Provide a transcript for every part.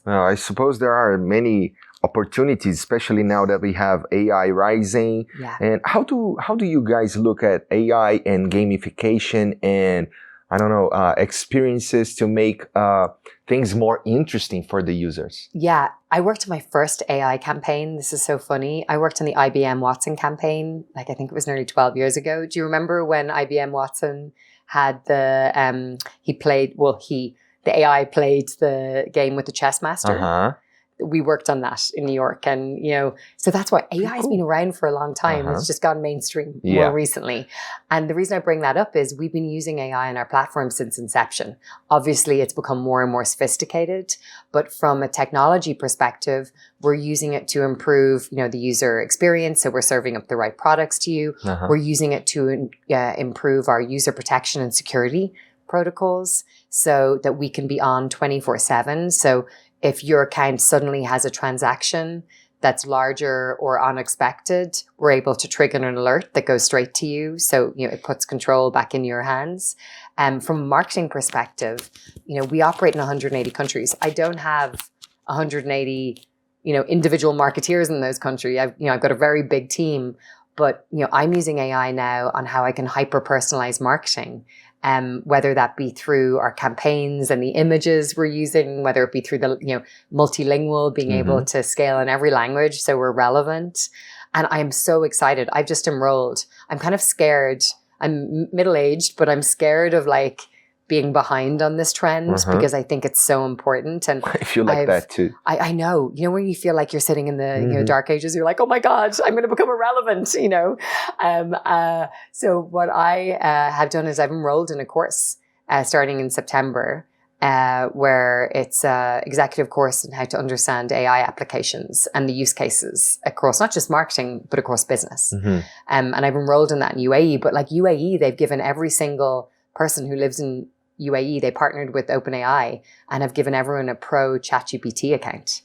I suppose there are many opportunities, especially now that we have AI rising. Yeah. And how do you guys look at AI and gamification and I don't know experiences to make things more interesting for the users? Yeah, I worked on my first AI campaign. This is so funny. I worked on the IBM Watson campaign, like I think it was nearly 12 years ago. Do you remember when IBM Watson had the the AI played the game with the chess master? Uh-huh. We worked on that in New York, and so that's why AI has been around for a long time. It's just gone mainstream more recently. And the reason I bring that up is we've been using AI on our platform since inception. Obviously, it's become more and more sophisticated, but from a technology perspective, we're using it to improve, the user experience. So we're serving up the right products to you. We're using it to improve our user protection and security protocols so that we can be on 24/7. So if your account suddenly has a transaction that's larger or unexpected, we're able to trigger an alert that goes straight to you. So, it puts control back in your hands. From a marketing perspective, we operate in 180 countries. I don't have 180, individual marketeers in those countries. I've got a very big team, but, I'm using AI now on how I can hyper-personalize marketing. Whether that be through our campaigns and the images we're using, whether it be through the, multilingual, being able to scale in every language so we're relevant. And I am so excited. I've just enrolled. I'm kind of scared. I'm middle-aged, but I'm scared of being behind on this trend because I think it's so important. And I feel like that too. I know, when you feel like you're sitting in the dark ages, you're like, oh my God, I'm going to become irrelevant, So what I have done is I've enrolled in a course starting in September where it's an executive course on how to understand AI applications and the use cases across not just marketing, but across business. And I've enrolled in that in UAE, but UAE, they've given every single person who lives in UAE, they partnered with OpenAI and have given everyone a pro ChatGPT account.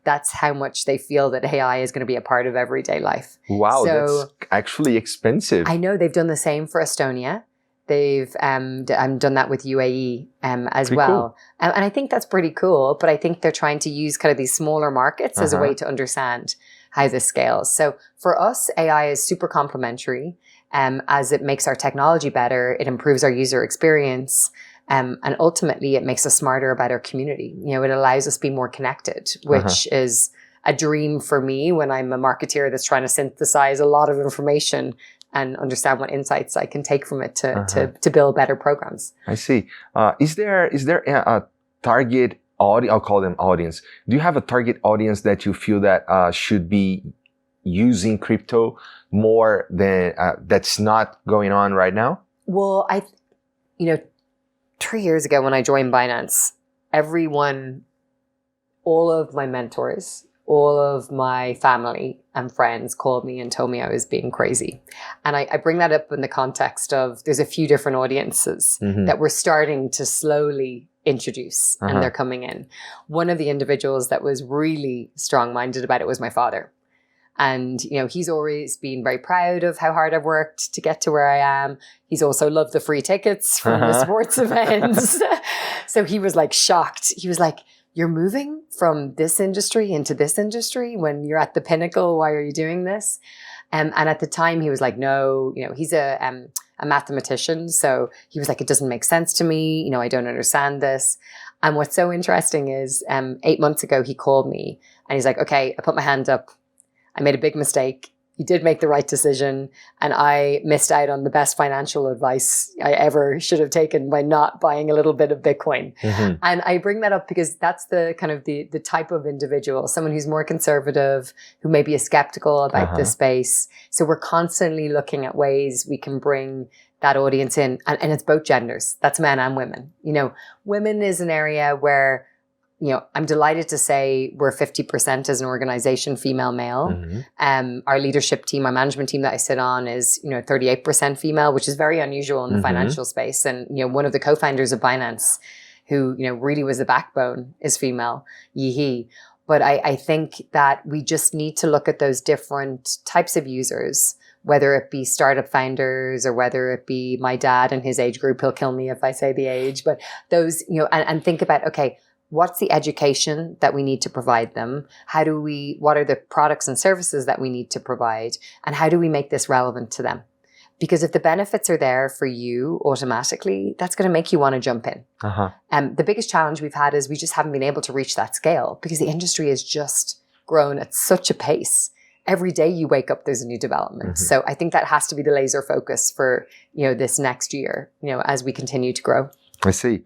That's how much they feel that AI is going to be a part of everyday life. Wow, that's actually expensive. I know they've done the same for Estonia. They've done that with UAE as pretty well. Cool. And I think that's pretty cool, but I think they're trying to use kind of these smaller markets as a way to understand how this scales. So for us, AI is super complementary. As it makes our technology better, it improves our user experience, and ultimately it makes us smarter about our community. It allows us to be more connected, which is a dream for me when I'm a marketeer that's trying to synthesize a lot of information and understand what insights I can take from it to build better programs. I see. Is there a target audience? I'll call them audience. Do you have a target audience that you feel that should be using crypto more than that's not going on right now? Well, 3 years ago when I joined Binance, all of my mentors, all of my family and friends called me and told me I was being crazy. And I bring that up in the context of there's a few different audiences that we're starting to slowly introduce and they're coming in. One of the individuals that was really strong-minded about it was my father. And, he's always been very proud of how hard I've worked to get to where I am. He's also loved the free tickets from the sports events. So he was shocked. He was like, you're moving from this industry into this industry when you're at the pinnacle. Why are you doing this? And at the time he was like, no, he's a mathematician. So he was like, it doesn't make sense to me. I don't understand this. And what's so interesting is 8 months ago, he called me and he's like, okay, I put my hand up. I made a big mistake. You did make the right decision. And I missed out on the best financial advice I ever should have taken by not buying a little bit of Bitcoin. And I bring that up because that's the kind of the type of individual, someone who's more conservative, who maybe is skeptical about this space. So we're constantly looking at ways we can bring that audience in. And it's both genders. That's men and women. Women is an area where I'm delighted to say we're 50% as an organization, female, male. Our leadership team, our management team that I sit on is, 38% female, which is very unusual in the financial space. And, one of the co-founders of Binance, who, really was the backbone, is female, Yihi. But I think that we just need to look at those different types of users, whether it be startup founders or whether it be my dad and his age group. He'll kill me if I say the age, but those, and think about, okay, what's the education that we need to provide them? What are the products and services that we need to provide? And how do we make this relevant to them? Because if the benefits are there for you automatically, that's going to make you want to jump in. The biggest challenge we've had is we just haven't been able to reach that scale because the industry has just grown at such a pace. Every day you wake up, there's a new development. So I think that has to be the laser focus for, this next year, as we continue to grow. I see.